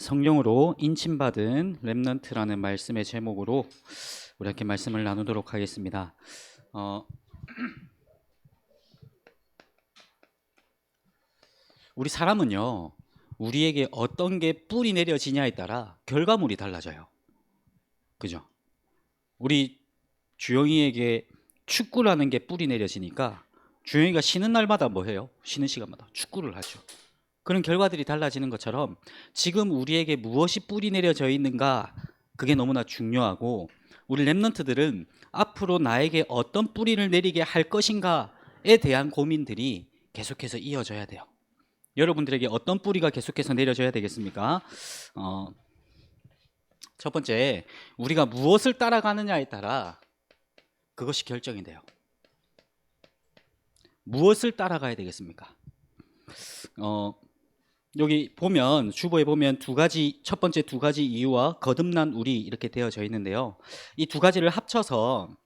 성령으로 인침받은 렘넌트라는 말씀의 제목으로 우리 함께 말씀을 나누도록 하겠습니다. 우리 사람은요, 우리에게 어떤 게 뿌리 내려지냐에 따라 결과물이 달라져요. 그죠? 우리 주영이에게 축구라는 게 뿌리 내려지니까 주영이가 쉬는 날마다 뭐 해요? 쉬는 시간마다 축구를 하죠. 그런 결과들이 달라지는 것처럼 지금 우리에게 무엇이 뿌리 내려져 있는가, 그게 너무나 중요하고, 우리 렘넌트들은 앞으로 나에게 어떤 뿌리를 내리게 할 것인가에 대한 고민들이 계속해서 이어져야 돼요. 여러분들에게 어떤 뿌리가 계속해서 내려져야 되겠습니까? 첫 번째, 우리가 무엇을 따라가느냐에 따라 그것이 결정이 돼요. 무엇을 따라가야 되겠습니까? 여기 보면, 주보에 보면 첫 번째 두 가지 이유와 거듭난 우리 이렇게 되어져 있는데요. 이 두 가지를 합쳐서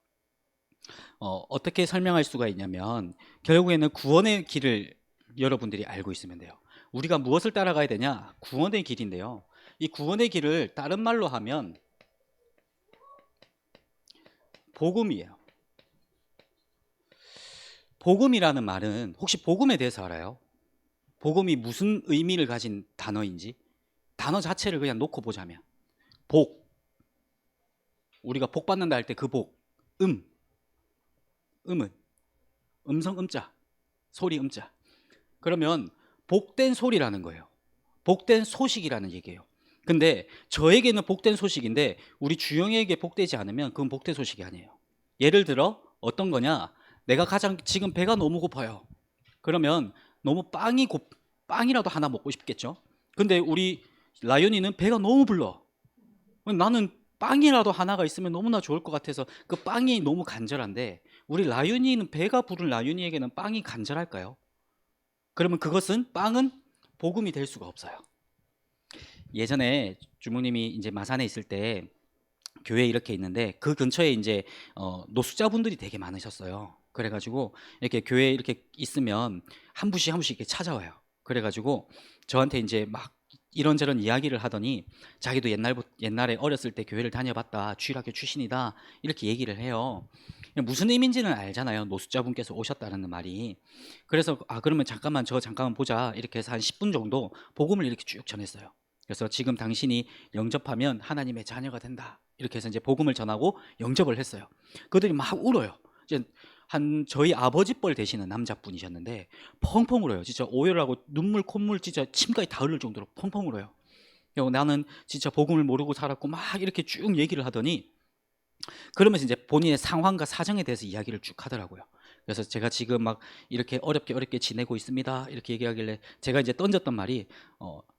어떻게 설명할 수가 있냐면, 결국에는 구원의 길을 여러분들이 알고 있으면 돼요. 우리가 무엇을 따라가야 되냐? 구원의 길인데요. 이 구원의 길을 다른 말로 하면 복음이에요. 복음이라는 말은, 혹시 복음에 대해서 알아요? 복음이 무슨 의미를 가진 단어인지? 단어 자체를 그냥 놓고 보자면, 복, 우리가 복 받는다 할 때 그 복, 음은 음성 음자, 소리 음자. 그러면 복된 소리라는 거예요. 복된 소식이라는 얘기예요. 근데 저에게는 복된 소식인데 우리 주영이에게 복되지 않으면 그건 복된 소식이 아니에요. 예를 들어 어떤 거냐? 내가 지금 배가 너무 고파요. 그러면 너무 빵이라도 하나 먹고 싶겠죠. 근데 우리 라윤이는 배가 너무 불러. 나는 빵이라도 하나가 있으면 너무나 좋을 것 같아서 그 빵이 너무 간절한데, 우리 라윤이는, 배가 부른 라윤이에게는 빵이 간절할까요? 그러면 빵은 복음이 될 수가 없어요. 예전에 주무님이 이제 마산에 있을 때 교회에 이렇게 있는데, 그 근처에 이제 노숙자분들이 되게 많으셨어요. 그래가지고 이렇게 교회에 이렇게 있으면 한 분씩 이렇게 찾아와요. 그래가지고 저한테 이제 막 이런저런 이야기를 하더니, 자기도 옛날에 어렸을 때 교회를 다녀봤다, 주일학교 출신이다, 이렇게 얘기를 해요. 무슨 의미인지는 알잖아요, 노숙자분께서 오셨다는 말이. 그래서 그러면 잠깐만 보자, 이렇게 해서 한 10분 정도 복음을 이렇게 쭉 전했어요. 그래서 지금 당신이 영접하면 하나님의 자녀가 된다, 이렇게 해서 이제 복음을 전하고 영접을 했어요. 그들이 막 울어요. 이제 저희 아버지뻘 되시는 남자분이셨는데 펑펑 울어요. 진짜 오열하고 눈물, 콧물 진짜 침까지 다 흐를 정도로 펑펑 울어요. 나는 진짜 복음을 모르고 살았고, 막 이렇게 쭉 얘기를 하더니, 그러면서 이제 본인의 상황과 사정에 대해서 이야기를 쭉 하더라고요. 그래서 제가 지금 막 이렇게 어렵게 지내고 있습니다, 이렇게 얘기하길래 제가 이제 던졌던 말이,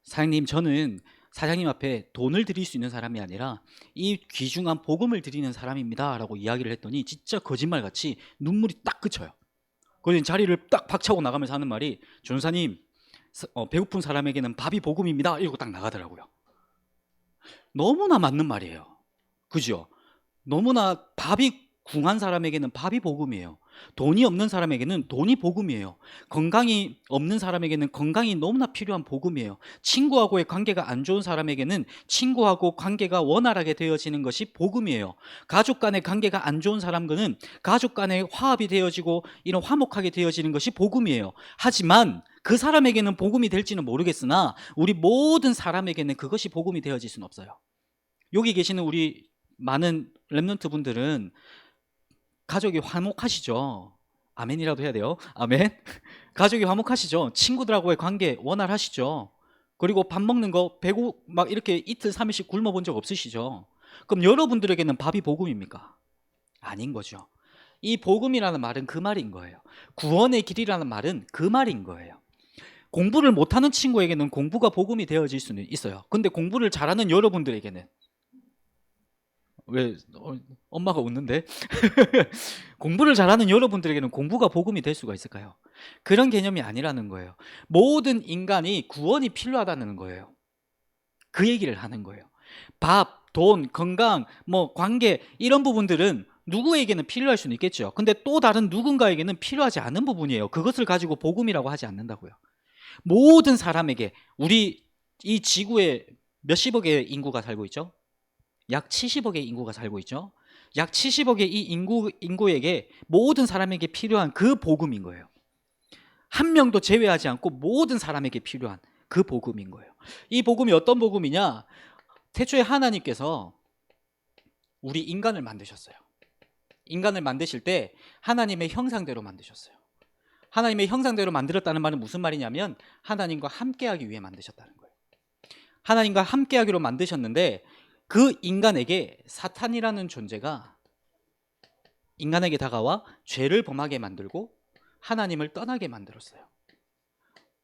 사장님, 저는 사장님 앞에 돈을 드릴 수 있는 사람이 아니라 이 귀중한 복음을 드리는 사람입니다 라고 이야기를 했더니, 진짜 거짓말같이 눈물이 딱 그쳐요. 그래서 자리를 딱 박차고 나가면서 하는 말이, 전사님, 배고픈 사람에게는 밥이 복음입니다, 이러고 딱 나가더라고요. 너무나 맞는 말이에요. 그죠? 너무나 밥이 궁한 사람에게는 밥이 복음이에요. 돈이 없는 사람에게는 돈이 복음이에요. 건강이 없는 사람에게는 건강이 너무나 필요한 복음이에요. 친구하고의 관계가 안 좋은 사람에게는 친구하고 관계가 원활하게 되어지는 것이 복음이에요. 가족 간의 관계가 안 좋은 사람들은 가족 간의 화합이 되어지고 이런 화목하게 되어지는 것이 복음이에요. 하지만 그 사람에게는 복음이 될지는 모르겠으나 우리 모든 사람에게는 그것이 복음이 되어질 수는 없어요. 여기 계시는 우리 많은 렘넌트 분들은 가족이 화목하시죠? 아멘이라도 해야 돼요. 아멘. 가족이 화목하시죠? 친구들하고의 관계 원활하시죠? 그리고 밥 먹는 거 막 이렇게 이틀 3일씩 굶어 본 적 없으시죠? 그럼 여러분들에게는 밥이 복음입니까? 아닌 거죠. 이 복음이라는 말은 그 말인 거예요. 구원의 길이라는 말은 그 말인 거예요. 공부를 못하는 친구에게는 공부가 복음이 되어질 수는 있어요. 근데 공부를 잘하는 여러분들에게는, 왜 엄마가 웃는데? 공부를 잘하는 여러분들에게는 공부가 복음이 될 수가 있을까요? 그런 개념이 아니라는 거예요. 모든 인간이 구원이 필요하다는 거예요. 그 얘기를 하는 거예요. 밥, 돈, 건강, 관계, 이런 부분들은 누구에게는 필요할 수는 있겠죠. 근데 또 다른 누군가에게는 필요하지 않은 부분이에요. 그것을 가지고 복음이라고 하지 않는다고요. 모든 사람에게, 우리 이 지구의 몇십억의 인구가 살고 있죠? 약 70억의 인구가 살고 있죠. 약 70억의 이 인구에게 모든 사람에게 필요한 그 복음인 거예요. 한 명도 제외하지 않고 모든 사람에게 필요한 그 복음인 거예요. 이 복음이 어떤 복음이냐? 태초에 하나님께서 우리 인간을 만드셨어요. 인간을 만드실 때 하나님의 형상대로 만드셨어요. 하나님의 형상대로 만들었다는 말은 무슨 말이냐면 하나님과 함께하기 위해 만드셨다는 거예요. 하나님과 함께하기로 만드셨는데 그 인간에게 사탄이라는 존재가 인간에게 다가와 죄를 범하게 만들고 하나님을 떠나게 만들었어요.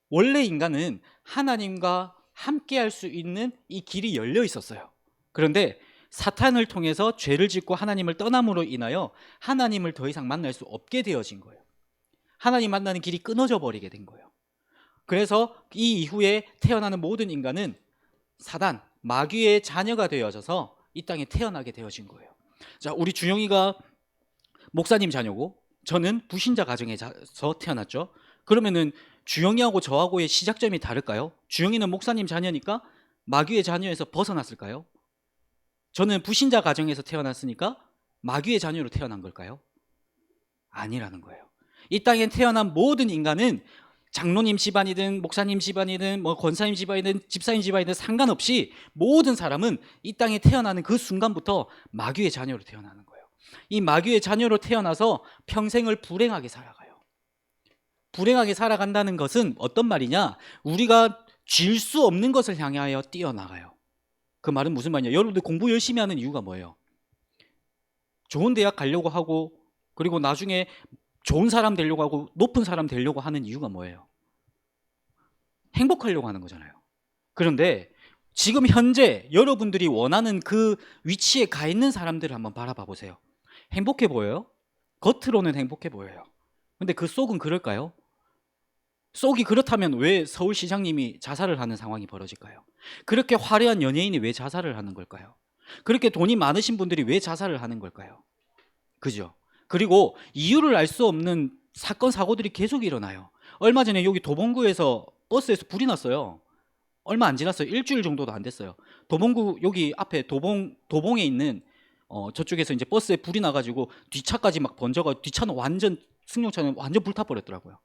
원래 인간은 하나님과 함께할 수 있는 이 길이 열려 있었어요. 그런데 사탄을 통해서 죄를 짓고 하나님을 떠남으로 인하여 하나님을 더 이상 만날 수 없게 되어진 거예요. 하나님 만나는 길이 끊어져 버리게 된 거예요. 그래서 이 이후에 태어나는 모든 인간은 사단, 마귀의 자녀가 되어져서 이 땅에 태어나게 되어진 거예요. 자, 우리 주영이가 목사님 자녀고 저는 불신자 가정에서 태어났죠. 그러면은 주영이하고 저하고의 시작점이 다를까요? 주영이는 목사님 자녀니까 마귀의 자녀에서 벗어났을까요? 저는 불신자 가정에서 태어났으니까 마귀의 자녀로 태어난 걸까요? 아니라는 거예요. 이 땅에 태어난 모든 인간은 장로님 집안이든 목사님 집안이든 뭐 권사님 집안이든 집사님 집안이든 상관없이 모든 사람은 이 땅에 태어나는 그 순간부터 마귀의 자녀로 태어나는 거예요. 이 마귀의 자녀로 태어나서 평생을 불행하게 살아가요. 불행하게 살아간다는 것은 어떤 말이냐? 우리가 질 수 없는 것을 향하여 뛰어나가요. 그 말은 무슨 말이냐? 여러분들 공부 열심히 하는 이유가 뭐예요? 좋은 대학 가려고 하고 그리고 나중에 좋은 사람 되려고 하고 높은 사람 되려고 하는 이유가 뭐예요? 행복하려고 하는 거잖아요. 그런데 지금 현재 여러분들이 원하는 그 위치에 가 있는 사람들을 한번 바라봐 보세요. 행복해 보여요? 겉으로는 행복해 보여요. 근데 그 속은 그럴까요? 속이 그렇다면 왜 서울시장님이 자살을 하는 상황이 벌어질까요? 그렇게 화려한 연예인이 왜 자살을 하는 걸까요? 그렇게 돈이 많으신 분들이 왜 자살을 하는 걸까요? 그죠? 그리고 이유를 알 수 없는 사건 사고들이 계속 일어나요. 얼마 전에 여기 도봉구에서 버스에서 불이 났어요. 얼마 안 지났어요. 일주일 정도도 안 됐어요. 도봉구 여기 앞에 도봉에 있는 저쪽에서 이제 버스에 불이 나가지고 뒷차까지 막 번져가 뒷차는 완전 승용차는 완전 불타버렸더라고요.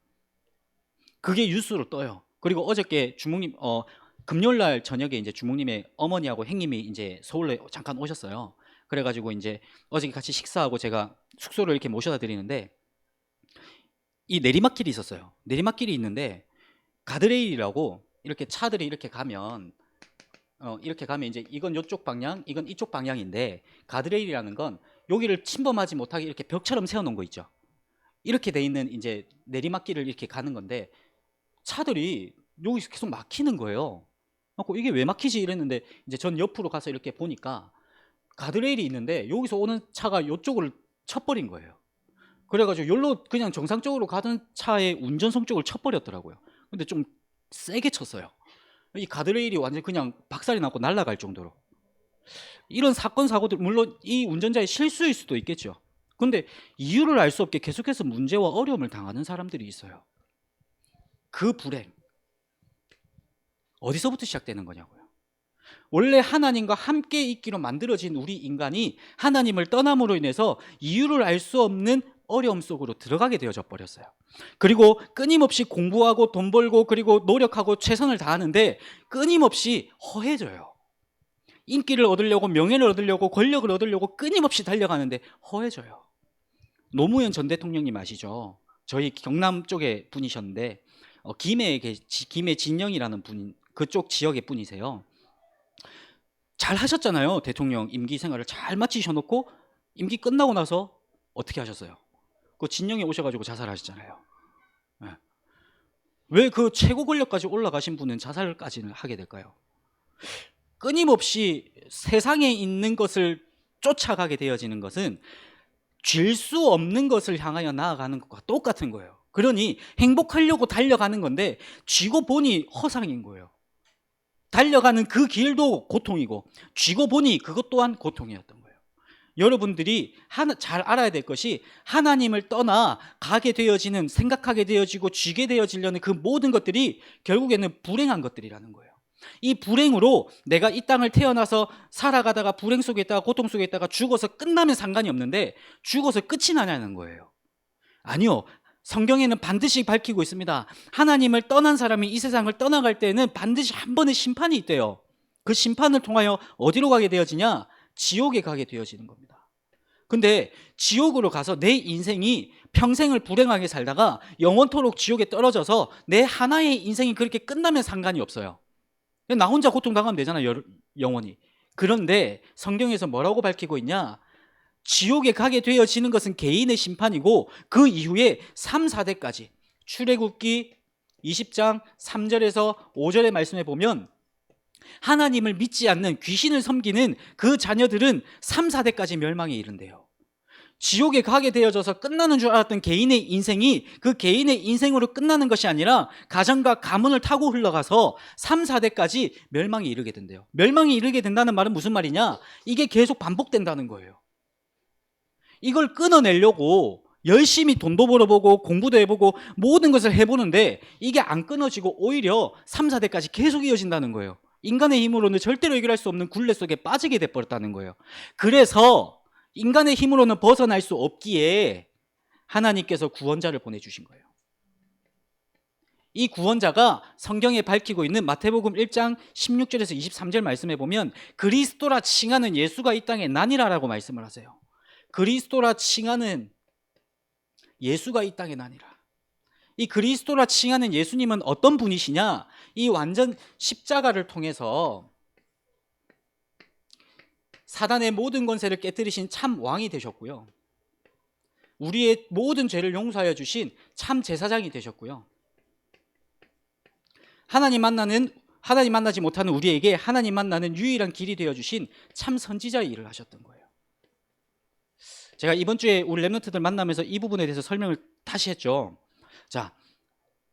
그게 뉴스로 떠요. 그리고 어저께 주목님 금요일 날 저녁에 이제 주목님의 어머니하고 행님이 이제 서울에 잠깐 오셨어요. 그래가지고 이제 어저께 같이 식사하고 제가 숙소를 이렇게 모셔다 드리는데 이 내리막길이 있었어요. 내리막길이 있는데 가드레일이라고 이렇게 차들이 이렇게 가면 이제 이건 이쪽 방향, 이건 이쪽 방향인데 가드레일이라는 건 여기를 침범하지 못하게 이렇게 벽처럼 세워놓은 거 있죠. 이렇게 돼 있는 이제 내리막길을 이렇게 가는 건데 차들이 여기서 계속 막히는 거예요. 이게 왜 막히지 이랬는데 이제 전 옆으로 가서 이렇게 보니까 가드레일이 있는데 여기서 오는 차가 이쪽을 쳐버린 거예요. 그래가지고 여기로 그냥 정상적으로 가던 차의 운전석 쪽을 쳐버렸더라고요. 근데 좀 세게 쳤어요. 이 가드레일이 완전 그냥 박살이 나고 날아갈 정도로. 이런 사건 사고들 물론 이 운전자의 실수일 수도 있겠죠. 근데 이유를 알 수 없게 계속해서 문제와 어려움을 당하는 사람들이 있어요. 그 불행 어디서부터 시작되는 거냐고요. 원래 하나님과 함께 있기로 만들어진 우리 인간이 하나님을 떠남으로 인해서 이유를 알 수 없는 어려움 속으로 들어가게 되어져 버렸어요. 그리고 끊임없이 공부하고 돈 벌고 그리고 노력하고 최선을 다하는데 끊임없이 허해져요. 인기를 얻으려고 명예를 얻으려고 권력을 얻으려고 끊임없이 달려가는데 허해져요. 노무현 전 대통령님 아시죠? 저희 경남 쪽의 분이셨는데 김해 진영이라는 분 그쪽 지역의 분이세요. 잘 하셨잖아요. 대통령 임기 생활을 잘 마치셔놓고 임기 끝나고 나서 어떻게 하셨어요? 그 진영에 오셔가지고 자살하셨잖아요. 네. 왜 그 최고 권력까지 올라가신 분은 자살까지는 하게 될까요? 끊임없이 세상에 있는 것을 쫓아가게 되어지는 것은 쥘 수 없는 것을 향하여 나아가는 것과 똑같은 거예요. 그러니 행복하려고 달려가는 건데 쥐고 보니 허상인 거예요. 달려가는 그 길도 고통이고 쥐고 보니 그것 또한 고통이었던 거예요. 여러분들이 잘 알아야 될 것이 하나님을 떠나 가게 되어지는 생각하게 되어지고 쥐게 되어지려는 그 모든 것들이 결국에는 불행한 것들이라는 거예요. 이 불행으로 내가 이 땅을 태어나서 살아가다가 불행 속에 있다가 고통 속에 있다가 죽어서 끝나면 상관이 없는데 죽어서 끝이 나냐는 거예요. 아니요. 성경에는 반드시 밝히고 있습니다. 하나님을 떠난 사람이 이 세상을 떠나갈 때는 반드시 한 번의 심판이 있대요. 그 심판을 통하여 어디로 가게 되어지냐? 지옥에 가게 되어지는 겁니다. 근데 지옥으로 가서 내 인생이 평생을 불행하게 살다가 영원토록 지옥에 떨어져서 내 하나의 인생이 그렇게 끝나면 상관이 없어요. 나 혼자 고통당하면 되잖아요, 영원히. 그런데 성경에서 뭐라고 밝히고 있냐? 지옥에 가게 되어지는 것은 개인의 심판이고 그 이후에 3, 4대까지 출애굽기 20장 3절에서 5절의 말씀에 보면 하나님을 믿지 않는 귀신을 섬기는 그 자녀들은 3, 4대까지 멸망에 이른대요. 지옥에 가게 되어져서 끝나는 줄 알았던 개인의 인생이 그 개인의 인생으로 끝나는 것이 아니라 가정과 가문을 타고 흘러가서 3, 4대까지 멸망에 이르게 된대요. 멸망에 이르게 된다는 말은 무슨 말이냐? 이게 계속 반복된다는 거예요. 이걸 끊어내려고 열심히 돈도 벌어보고 공부도 해보고 모든 것을 해보는데 이게 안 끊어지고 오히려 3, 4대까지 계속 이어진다는 거예요. 인간의 힘으로는 절대로 해결할 수 없는 굴레 속에 빠지게 돼버렸다는 거예요. 그래서 인간의 힘으로는 벗어날 수 없기에 하나님께서 구원자를 보내주신 거예요. 이 구원자가 성경에 밝히고 있는 마태복음 1장 16절에서 23절 말씀에 보면 그리스도라 칭하는 예수가 이 땅에 나니라라고 말씀을 하세요. 그리스도라 칭하는 예수가 이 땅에 나니라. 이 그리스도라 칭하는 예수님은 어떤 분이시냐? 이 완전 십자가를 통해서 사단의 모든 권세를 깨뜨리신 참 왕이 되셨고요. 우리의 모든 죄를 용서하여 주신 참 제사장이 되셨고요. 하나님 만나지 못하는 우리에게 하나님 만나는 유일한 길이 되어 주신 참 선지자의 일을 하셨던 거예요. 제가 이번 주에 우리 랩런트들 만나면서 이 부분에 대해서 설명을 다시 했죠. 자,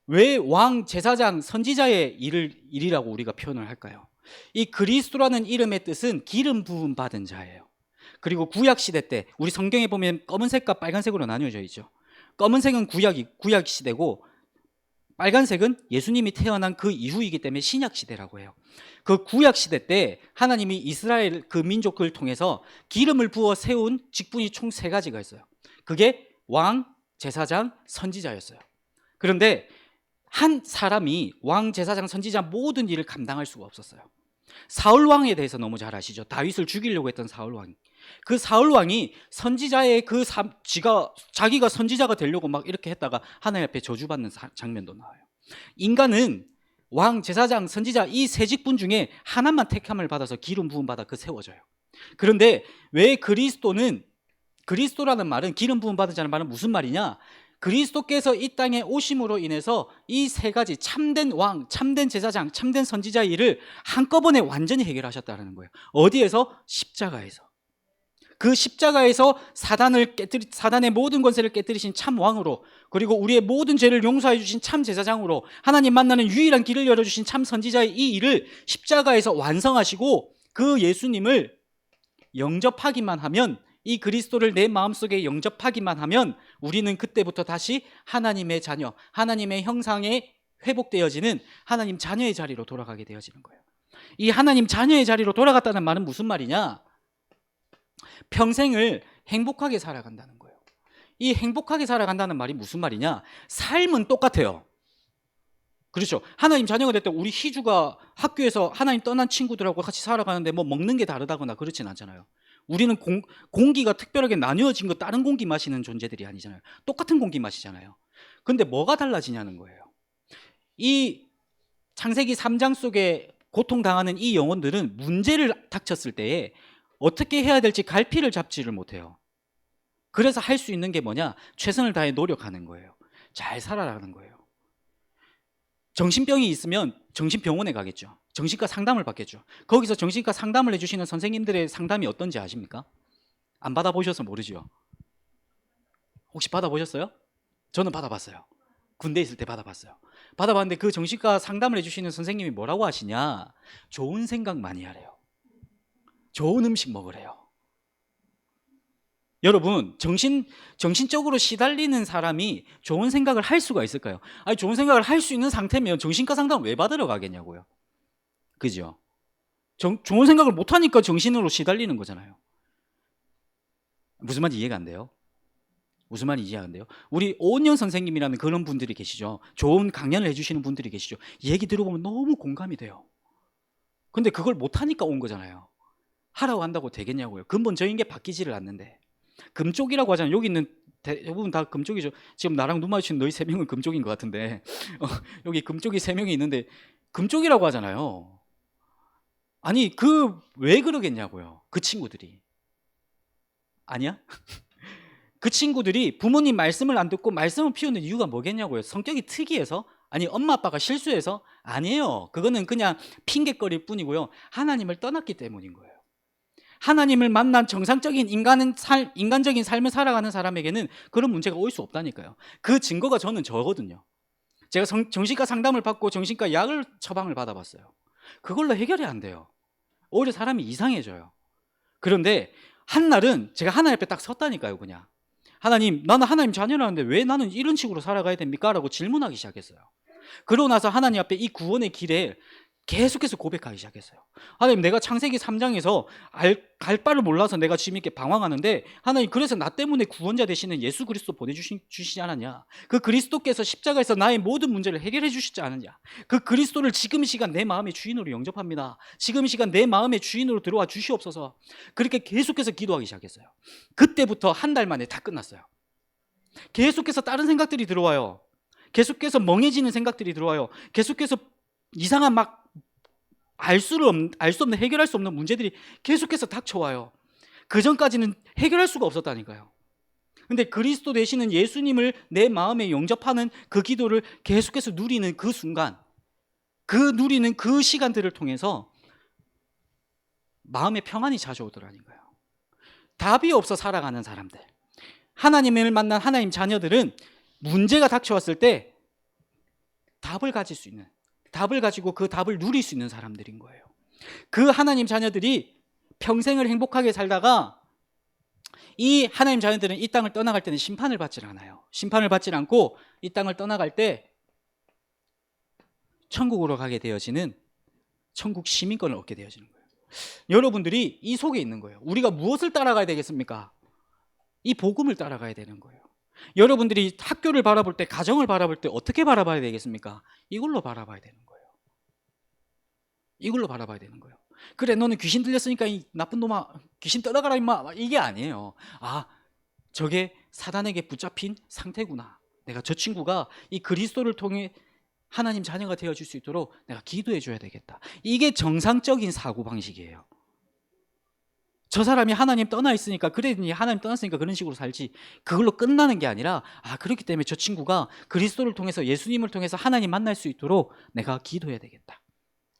왜 왕, 제사장, 선지자의 일이라고 우리가 표현을 할까요? 이 그리스도라는 이름의 뜻은 기름 부음 받은 자예요. 그리고 구약 시대 때 우리 성경에 보면 검은색과 빨간색으로 나뉘어져 있죠. 검은색은 구약 시대고 빨간색은 예수님이 태어난 그 이후이기 때문에 신약 시대라고 해요. 그 구약 시대 때 하나님이 이스라엘 그 민족을 통해서 기름을 부어 세운 직분이 총 3가지가 있어요. 그게 왕, 제사장, 선지자였어요. 그런데 한 사람이 왕, 제사장, 선지자 모든 일을 감당할 수가 없었어요. 사울 왕에 대해서 너무 잘 아시죠? 다윗을 죽이려고 했던 사울 왕. 그 사울 왕이 선지자의 자기가 선지자가 되려고 막 이렇게 했다가 하나님 앞에 저주받는 장면도 나와요. 인간은 왕, 제사장, 선지자 이 3직분 중에 하나만 택함을 받아서 기름 부음 받아 세워져요. 그런데 왜 그리스도라는 말은 기름 부음 받으자는 말은 무슨 말이냐? 그리스도께서 이 땅에 오심으로 인해서 이 3가지 참된 왕, 참된 제사장, 참된 선지자의 일을 한꺼번에 완전히 해결하셨다는 거예요. 어디에서? 십자가에서. 그 십자가에서 사단의 모든 권세를 깨뜨리신 참 왕으로, 그리고 우리의 모든 죄를 용서해 주신 참 제사장으로, 하나님 만나는 유일한 길을 열어주신 참 선지자의 이 일을 십자가에서 완성하시고 그 예수님을 영접하기만 하면, 이 그리스도를 내 마음속에 영접하기만 하면 우리는 그때부터 다시 하나님의 자녀, 하나님의 형상에 회복되어지는 하나님 자녀의 자리로 돌아가게 되어지는 거예요. 이 하나님 자녀의 자리로 돌아갔다는 말은 무슨 말이냐? 평생을 행복하게 살아간다는 거예요. 이 행복하게 살아간다는 말이 무슨 말이냐? 삶은 똑같아요. 그렇죠. 하나님 자녀가 될 때 우리 희주가 학교에서 하나님 떠난 친구들하고 같이 살아가는데 뭐 먹는 게 다르다거나 그렇진 않잖아요. 우리는 공기가 특별하게 나뉘어진 거 다른 공기 마시는 존재들이 아니잖아요. 똑같은 공기 마시잖아요. 근데 뭐가 달라지냐는 거예요. 이 창세기 3장 속에 고통당하는 이 영혼들은 문제를 닥쳤을 때에 어떻게 해야 될지 갈피를 잡지를 못해요. 그래서 할 수 있는 게 뭐냐? 최선을 다해 노력하는 거예요. 잘 살아라는 거예요. 정신병이 있으면 정신병원에 가겠죠. 정신과 상담을 받겠죠. 거기서 정신과 상담을 해주시는 선생님들의 상담이 어떤지 아십니까? 안 받아보셔서 모르죠. 혹시 받아보셨어요? 저는 받아봤어요. 군대 있을 때 받아봤어요. 받아봤는데 그 정신과 상담을 해주시는 선생님이 뭐라고 하시냐? 좋은 생각 많이 하래요. 좋은 음식 먹으래요. 여러분, 정신적으로 시달리는 사람이 좋은 생각을 할 수가 있을까요? 아니, 좋은 생각을 할 수 있는 상태면 정신과 상담을 왜 받으러 가겠냐고요. 그죠? 좋은 생각을 못하니까 정신으로 시달리는 거잖아요. 무슨 말인지 이해가 안 돼요? 무슨 말인지 이해가 안 돼요? 우리 오은영 선생님이라는 그런 분들이 계시죠. 좋은 강연을 해주시는 분들이 계시죠. 얘기 들어보면 너무 공감이 돼요. 근데 그걸 못하니까 온 거잖아요. 하라고 한다고 되겠냐고요. 근본적인 게 바뀌지를 않는데. 금쪽이라고 하잖아요. 여기 있는 대부분 다 금쪽이죠. 지금 나랑 눈 마주친 너희 3명은 금쪽인 것 같은데 여기 금쪽이 3명이 있는데 금쪽이라고 하잖아요. 아니 왜 그러겠냐고요. 그 친구들이. 아니야? 그 친구들이 부모님 말씀을 안 듣고 말씀을 피우는 이유가 뭐겠냐고요. 성격이 특이해서? 아니 엄마 아빠가 실수해서? 아니에요. 그거는 그냥 핑계거릴 뿐이고요. 하나님을 떠났기 때문인 거예요. 하나님을 만난 정상적인 인간적인 삶을 살아가는 사람에게는 그런 문제가 올 수 없다니까요. 그 증거가 저는 저거든요. 제가 정신과 상담을 받고 정신과 약을 처방을 받아봤어요. 그걸로 해결이 안 돼요. 오히려 사람이 이상해져요. 그런데 한날은 제가 하나님 앞에 딱 섰다니까요. 그냥 하나님, 나는 하나님 자녀라는데 왜 나는 이런 식으로 살아가야 됩니까? 라고 질문하기 시작했어요. 그러고 나서 하나님 앞에 이 구원의 길에 계속해서 고백하기 시작했어요. 하나님, 내가 창세기 3장에서 갈 바를 몰라서 내가 지금 이렇게 방황하는데 하나님, 그래서 나 때문에 구원자 되시는 예수 그리스도 보내주시지 않았냐? 그 그리스도께서 십자가에서 나의 모든 문제를 해결해 주시지 않았냐? 그 그리스도를 지금 이 시간 내 마음의 주인으로 영접합니다. 지금 이 시간 내 마음의 주인으로 들어와 주시옵소서. 그렇게 계속해서 기도하기 시작했어요. 그때부터 한 달 만에 다 끝났어요. 계속해서 다른 생각들이 들어와요. 계속해서 멍해지는 생각들이 들어와요. 계속해서 이상한 막 알 수 없는, 해결할 수 없는 문제들이 계속해서 닥쳐와요. 그 전까지는 해결할 수가 없었다니까요. 근데 그리스도 되시는 예수님을 내 마음에 영접하는 그 기도를 계속해서 누리는 그 순간, 누리는 그 시간들을 통해서 마음의 평안이 찾아오더라니까요. 답이 없어 살아가는 사람들, 하나님을 만난 하나님 자녀들은 문제가 닥쳐왔을 때 답을 가질 수 있는, 답을 가지고 그 답을 누릴 수 있는 사람들인 거예요. 그 하나님 자녀들이 평생을 행복하게 살다가 이 하나님 자녀들은 이 땅을 떠나갈 때는 심판을 받질 않아요. 심판을 받질 않고 이 땅을 떠나갈 때 천국으로 가게 되어지는, 천국 시민권을 얻게 되어지는 거예요. 여러분들이 이 속에 있는 거예요. 우리가 무엇을 따라가야 되겠습니까? 이 복음을 따라가야 되는 거예요. 여러분들이 학교를 바라볼 때, 가정을 바라볼 때 어떻게 바라봐야 되겠습니까? 이걸로 바라봐야 되는 거예요. 이걸로 바라봐야 되는 거예요. 그래, 너는 귀신 들렸으니까 이 나쁜 놈아, 귀신 떠나가라 임마, 이게 아니에요. 아, 저게 사단에게 붙잡힌 상태구나. 내가 저 친구가 이 그리스도를 통해 하나님 자녀가 되어줄 수 있도록 내가 기도해 줘야 되겠다. 이게 정상적인 사고방식이에요. 저 사람이 하나님 떠나 있으니까, 그래, 하나님 떠났으니까 그런 식으로 살지, 그걸로 끝나는 게 아니라, 아, 그렇기 때문에 저 친구가 그리스도를 통해서, 예수님을 통해서 하나님 만날 수 있도록 내가 기도해야 되겠다.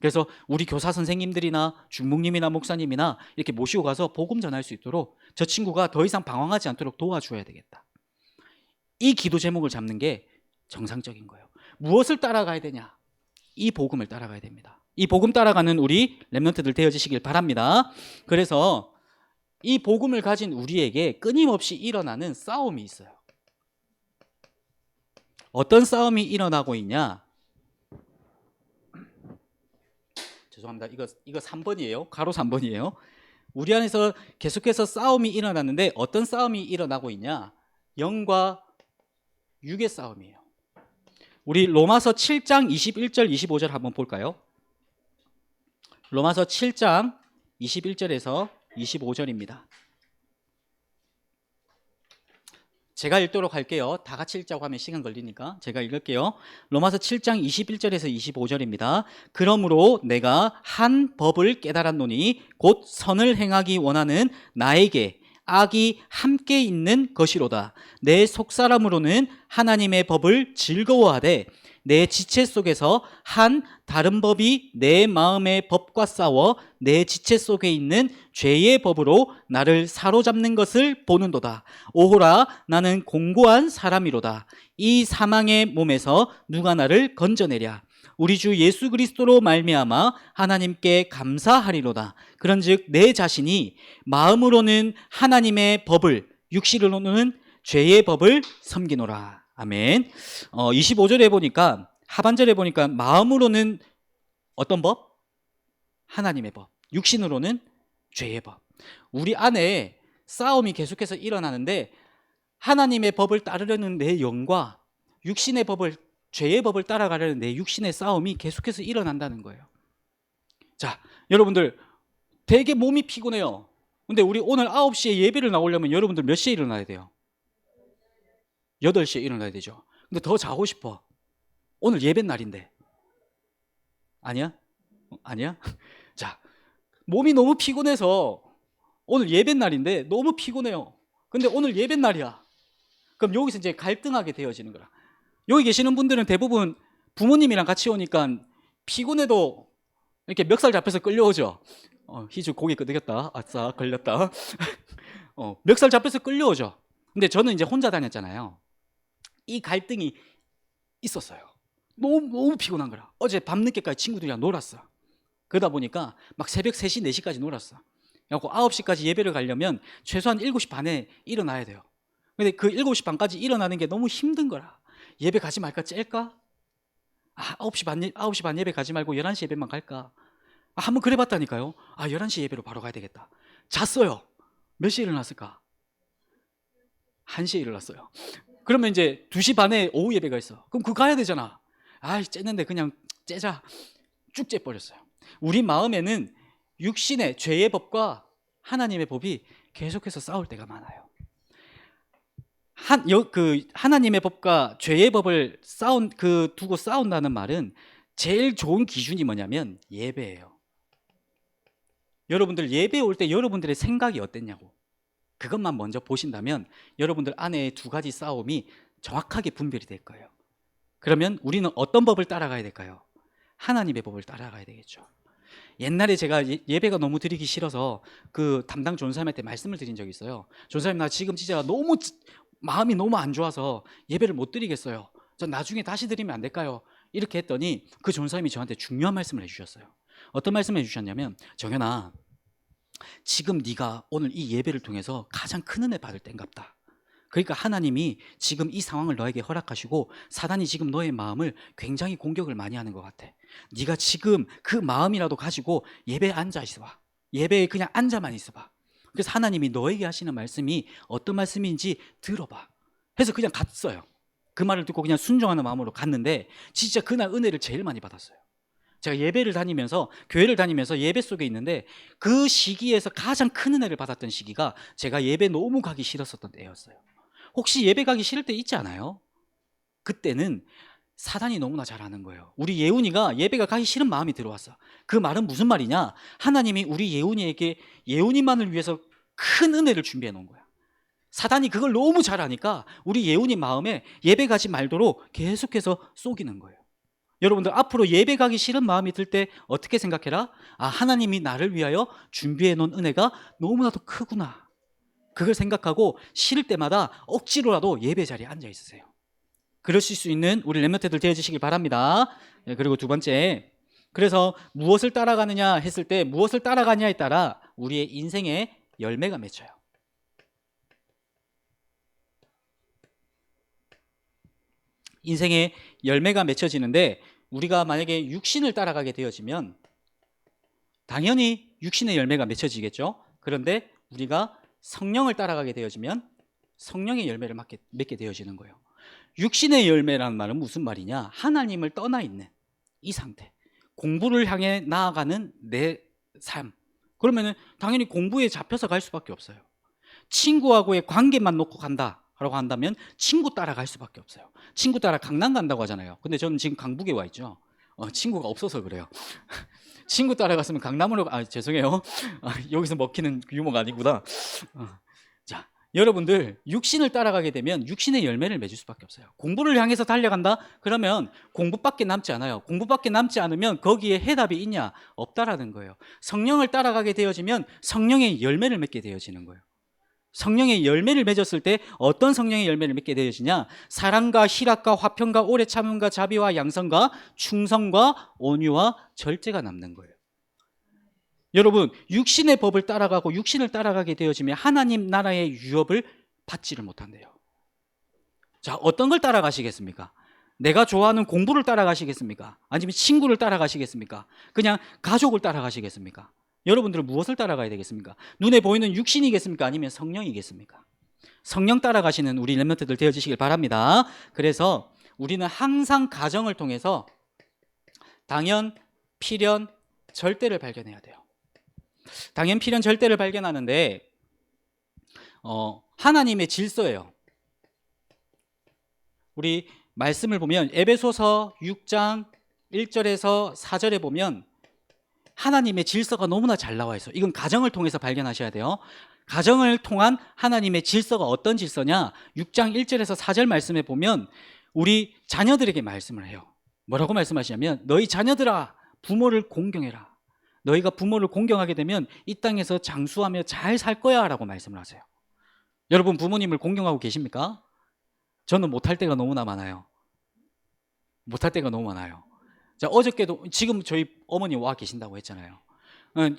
그래서 우리 교사 선생님들이나 중목님이나 목사님이나 이렇게 모시고 가서 복음 전할 수 있도록 저 친구가 더 이상 방황하지 않도록 도와줘야 되겠다. 이 기도 제목을 잡는 게 정상적인 거예요. 무엇을 따라가야 되냐? 이 복음을 따라가야 됩니다. 이 복음 따라가는 우리 렘넌트들 되어지시길 바랍니다. 그래서 이 복음을 가진 우리에게 끊임없이 일어나는 싸움이 있어요. 어떤 싸움이 일어나고 있냐? 죄송합니다. 이거 3번이에요. 가로 3번이에요. 우리 안에서 계속해서 싸움이 일어나는데 어떤 싸움이 일어나고 있냐? 영과 육의 싸움이에요. 우리 로마서 7장 21절 25절 한번 볼까요? 로마서 7장 21절에서 25절입니다. 제가 읽도록 할게요. 다 같이 읽자고 하면 시간 걸리니까 제가 읽을게요. 로마서 7장 21절에서 25절입니다. 그러므로 내가 한 법을 깨달았노니 곧 선을 행하기 원하는 나에게 악이 함께 있는 것이로다. 내 속사람으로는 하나님의 법을 즐거워하되 내 지체 속에서 한 다른 법이 내 마음의 법과 싸워 내 지체 속에 있는 죄의 법으로 나를 사로잡는 것을 보는도다. 오호라, 나는 공고한 사람이로다. 이 사망의 몸에서 누가 나를 건져내랴. 우리 주 예수 그리스도로 말미암아 하나님께 감사하리로다. 그런즉 내 자신이 마음으로는 하나님의 법을, 육신으로는 죄의 법을 섬기노라. 아멘. 25절에 보니까, 하반절에 보니까 마음으로는 어떤 법? 하나님의 법, 육신으로는 죄의 법. 우리 안에 싸움이 계속해서 일어나는데 하나님의 법을 따르려는 내 영과 육신의 법을, 죄의 법을 따라가려는 내 육신의 싸움이 계속해서 일어난다는 거예요. 자, 여러분들 되게 몸이 피곤해요. 근데 우리 오늘 9시에 예배를 나오려면 여러분들 몇 시에 일어나야 돼요? 8시에 일어나야 되죠. 근데 더 자고 싶어. 오늘 예배 날인데. 아니야? 아니야? 자, 몸이 너무 피곤해서 오늘 예배 날인데 너무 피곤해요. 근데 오늘 예배 날이야. 그럼 여기서 이제 갈등하게 되어지는 거라. 여기 계시는 분들은 대부분 부모님이랑 같이 오니까 피곤해도 이렇게 멱살 잡혀서 끌려오죠. 희주 고개 끄덕였다. 아싸, 걸렸다. 멱살 잡혀서 끌려오죠. 근데 저는 이제 혼자 다녔잖아요. 이 갈등이 있었어요. 너무 피곤한 거라. 어제 밤늦게까지 친구들이랑 놀았어. 그러다 보니까 막 새벽 3시, 4시까지 놀았어. 그래갖고 9시까지 예배를 가려면 최소한 7시 반에 일어나야 돼요. 근데 그 7시 반까지 일어나는 게 너무 힘든 거라. 예배 가지 말까 짤까? 9시 반 예배 가지 말고 11시 예배만 갈까? 한번 그래 봤다니까요. 11시 예배로 바로 가야 되겠다. 잤어요. 몇 시에 일어났을까? 1시에 일어났어요. 그러면 이제 2시 반에 오후 예배가 있어. 그럼 그거 가야 되잖아. 쬐는데 그냥 째자. 쭉 째버렸어요. 우리 마음에는 육신의 죄의 법과 하나님의 법이 계속해서 싸울 때가 많아요. 하나님의 법과 죄의 법을 두고 싸운다는 말은 제일 좋은 기준이 뭐냐면 예배예요. 여러분들 예배 올 때 여러분들의 생각이 어땠냐고. 그것만 먼저 보신다면 여러분들 안에 두 가지 싸움이 정확하게 분별이 될 거예요. 그러면 우리는 어떤 법을 따라가야 될까요? 하나님의 법을 따라가야 되겠죠. 옛날에 제가 예배가 너무 드리기 싫어서 그 담당 전사님한테 말씀을 드린 적이 있어요. 전사님, 나 지금 진짜 너무 마음이 너무 안 좋아서 예배를 못 드리겠어요. 전 나중에 다시 드리면 안 될까요? 이렇게 했더니 그 전사님이 저한테 중요한 말씀을 해주셨어요. 어떤 말씀을 해주셨냐면, 정현아, 지금 네가 오늘 이 예배를 통해서 가장 큰 은혜 받을 때인갑다. 그러니까 하나님이 지금 이 상황을 너에게 허락하시고 사단이 지금 너의 마음을 굉장히 공격을 많이 하는 것 같아. 네가 지금 그 마음이라도 가지고 예배에 앉아 있어봐. 예배에 그냥 앉아만 있어봐. 그래서 하나님이 너에게 하시는 말씀이 어떤 말씀인지 들어봐. 해서 그냥 갔어요. 그 말을 듣고 그냥 순종하는 마음으로 갔는데 진짜 그날 은혜를 제일 많이 받았어요. 제가 예배를 다니면서, 교회를 다니면서 예배 속에 있는데 그 시기에서 가장 큰 은혜를 받았던 시기가 제가 예배 너무 가기 싫었었던 때였어요. 혹시 예배 가기 싫을 때 있지 않아요? 그때는 사단이 너무나 잘 아는 거예요. 우리 예훈이가 예배가 가기 싫은 마음이 들어왔어. 그 말은 무슨 말이냐? 하나님이 우리 예훈이에게 예훈이만을 위해서 큰 은혜를 준비해 놓은 거야. 사단이 그걸 너무 잘 아니까 우리 예훈이 마음에 예배 가지 말도록 계속해서 쏘기는 거예요. 여러분들 앞으로 예배 가기 싫은 마음이 들 때 어떻게 생각해라? 하나님이 나를 위하여 준비해 놓은 은혜가 너무나도 크구나. 그걸 생각하고 싫을 때마다 억지로라도 예배 자리에 앉아 있으세요. 그러실 수 있는 우리 렘넌트들 되어주시길 바랍니다. 그리고 두 번째, 그래서 무엇을 따라가느냐 했을 때 무엇을 따라가냐에 따라 우리의 인생의 열매가 맺혀요. 인생의 열매가 맺혀지는데 우리가 만약에 육신을 따라가게 되어지면 당연히 육신의 열매가 맺혀지겠죠. 그런데 우리가 성령을 따라가게 되어지면 성령의 열매를 맺게 되어지는 거예요. 육신의 열매라는 말은 무슨 말이냐? 하나님을 떠나 있는 이 상태, 공부를 향해 나아가는 내 삶. 그러면은 당연히 공부에 잡혀서 갈 수밖에 없어요. 친구하고의 관계만 놓고 간다라고 한다면 친구 따라 갈 수밖에 없어요. 친구 따라 강남 간다고 하잖아요. 근데 저는 지금 강북에 와 있죠. 친구가 없어서 그래요. 친구 따라갔으면 강남으로 죄송해요. 여기서 먹히는 유머가 아니구나. 자, 여러분들 육신을 따라가게 되면 육신의 열매를 맺을 수밖에 없어요. 공부를 향해서 달려간다? 그러면 공부밖에 남지 않아요. 공부밖에 남지 않으면 거기에 해답이 있냐? 없다라는 거예요. 성령을 따라가게 되어지면 성령의 열매를 맺게 되어지는 거예요. 성령의 열매를 맺었을 때 어떤 성령의 열매를 맺게 되어지냐? 사랑과 희락과 화평과 오래 참음과 자비와 양선과 충성과 온유와 절제가 남는 거예요. 여러분, 육신의 법을 따라가고 육신을 따라가게 되어지면 하나님 나라의 유업을 받지를 못한대요. 자, 어떤 걸 따라가시겠습니까? 내가 좋아하는 공부를 따라가시겠습니까? 아니면 친구를 따라가시겠습니까? 그냥 가족을 따라가시겠습니까? 여러분들은 무엇을 따라가야 되겠습니까? 눈에 보이는 육신이겠습니까? 아니면 성령이겠습니까? 성령 따라가시는 우리 렘넌트들 되어주시길 바랍니다. 그래서 우리는 항상 가정을 통해서 당연, 필연, 절대를 발견해야 돼요. 당연, 필연, 절대를 발견하는데 하나님의 질서예요. 우리 말씀을 보면 에베소서 6장 1절에서 4절에 보면 하나님의 질서가 너무나 잘 나와 있어요. 이건 가정을 통해서 발견하셔야 돼요. 가정을 통한 하나님의 질서가 어떤 질서냐? 6장 1절에서 4절 말씀에 보면 우리 자녀들에게 말씀을 해요. 뭐라고 말씀하시냐면 너희 자녀들아 부모를 공경해라. 너희가 부모를 공경하게 되면 이 땅에서 장수하며 잘 살 거야 라고 말씀을 하세요. 여러분 부모님을 공경하고 계십니까? 저는 못할 때가 너무나 많아요. 못할 때가 너무 많아요. 자, 어저께도 지금 저희 어머니 와 계신다고 했잖아요.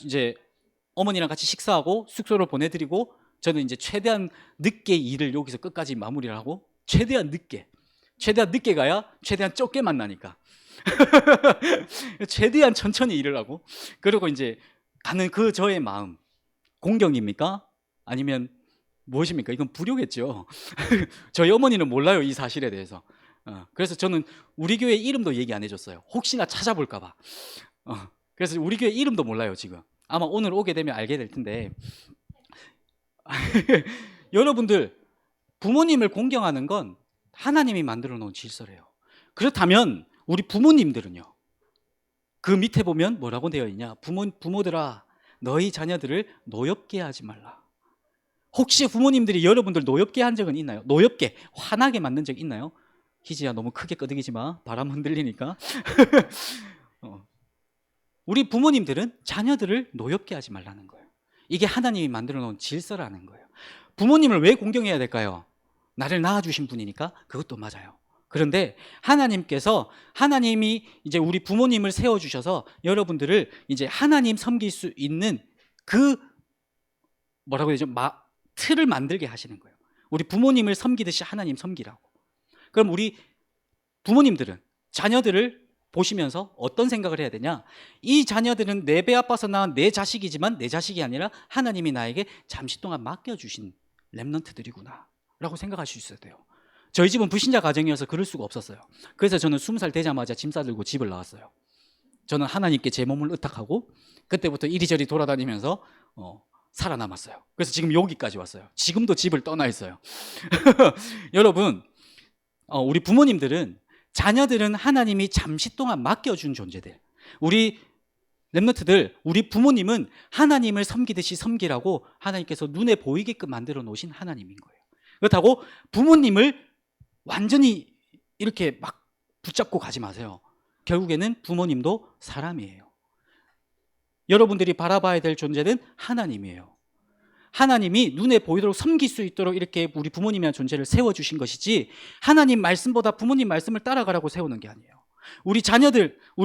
이제 어머니랑 같이 식사하고 숙소를 보내드리고 저는 이제 최대한 늦게 일을 여기서 끝까지 마무리를 하고 최대한 늦게 가야 최대한 적게 만나니까 최대한 천천히 일을 하고 그리고 이제 가는 그 저의 마음 공경입니까? 아니면 무엇입니까? 이건 불효겠죠. 저희 어머니는 몰라요 이 사실에 대해서. 그래서 저는 우리 교회 이름도 얘기 안 해줬어요. 혹시나 찾아볼까 봐. 그래서 우리 교회 이름도 몰라요 지금. 아마 오늘 오게 되면 알게 될 텐데 여러분들 부모님을 공경하는 건 하나님이 만들어 놓은 질서래요. 그렇다면 우리 부모님들은요, 그 밑에 보면 뭐라고 되어 있냐? 부모들아 너희 자녀들을 노엽게 하지 말라. 혹시 부모님들이 여러분들 노엽게 한 적은 있나요? 노엽게 화나게 만든 적 있나요? 희지야 너무 크게 끄덕이지 마. 바람 흔들리니까. 우리 부모님들은 자녀들을 노엽게 하지 말라는 거예요. 이게 하나님이 만들어 놓은 질서라는 거예요. 부모님을 왜 공경해야 될까요? 나를 낳아주신 분이니까. 그것도 맞아요. 그런데 하나님이 이제 우리 부모님을 세워주셔서 여러분들을 이제 하나님 섬길 수 있는 그 뭐라고 해야 되죠? 틀을 만들게 하시는 거예요. 우리 부모님을 섬기듯이 하나님 섬기라고. 그럼 우리 부모님들은 자녀들을 보시면서 어떤 생각을 해야 되냐? 이 자녀들은 내 배 아파서 낳은 내 자식이지만 내 자식이 아니라 하나님이 나에게 잠시 동안 맡겨주신 렘넌트들이구나 라고 생각하실 수 있어야 돼요. 저희 집은 불신자 가정이어서 그럴 수가 없었어요. 그래서 저는 20살 되자마자 짐 싸들고 집을 나왔어요. 저는 하나님께 제 몸을 의탁하고 그때부터 이리저리 돌아다니면서 살아남았어요. 그래서 지금 여기까지 왔어요. 지금도 집을 떠나 있어요. 여러분 우리 부모님들은 자녀들은 하나님이 잠시 동안 맡겨준 존재들. 우리 렘넌트들, 우리 부모님은 하나님을 섬기듯이 섬기라고 하나님께서 눈에 보이게끔 만들어 놓으신 하나님인 거예요. 그렇다고 부모님을 완전히 이렇게 막 붙잡고 가지 마세요. 결국에는 부모님도 사람이에요. 여러분들이 바라봐야 될 존재는 하나님이에요. 하나님이 눈에 보이도록 섬길 수 있도록 이렇게 우리 부모님이라는 존재를 세워주신 것이지 하나님 말씀보다 부모님 말씀을 따라가라고 세우는 게 아니에요. 우리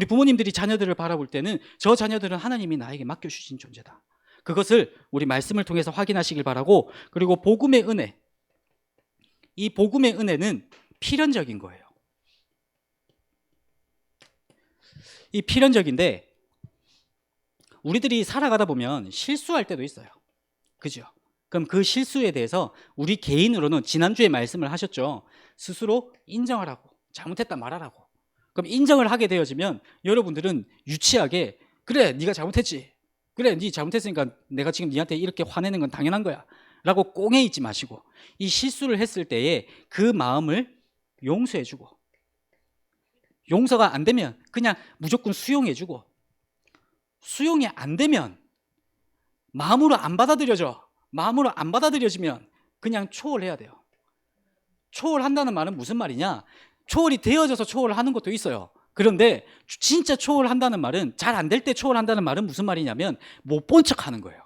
부모님들이 자녀들을 바라볼 때는 저 자녀들은 하나님이 나에게 맡겨주신 존재다. 그것을 우리 말씀을 통해서 확인하시길 바라고, 그리고 복음의 은혜, 이 복음의 은혜는 필연적인 거예요. 이 필연적인데 우리들이 살아가다 보면 실수할 때도 있어요. 그죠? 그럼 그 실수에 대해서 우리 개인으로는 지난주에 말씀을 하셨죠. 스스로 인정하라고, 잘못했다 말하라고. 그럼 인정을 하게 되어지면 여러분들은 유치하게 그래 네가 잘못했지, 그래 네 잘못했으니까 내가 지금 네한테 이렇게 화내는 건 당연한 거야 라고 꽁해 있지 마시고, 이 실수를 했을 때에 그 마음을 용서해주고, 용서가 안 되면 그냥 무조건 수용해주고, 수용이 안 되면 마음으로 안 받아들여지면 그냥 초월해야 돼요. 초월한다는 말은 무슨 말이냐? 초월이 되어져서 초월을 하는 것도 있어요. 그런데 진짜 초월한다는 말은, 잘 안 될 때 초월한다는 말은 무슨 말이냐면 못 본 척하는 거예요.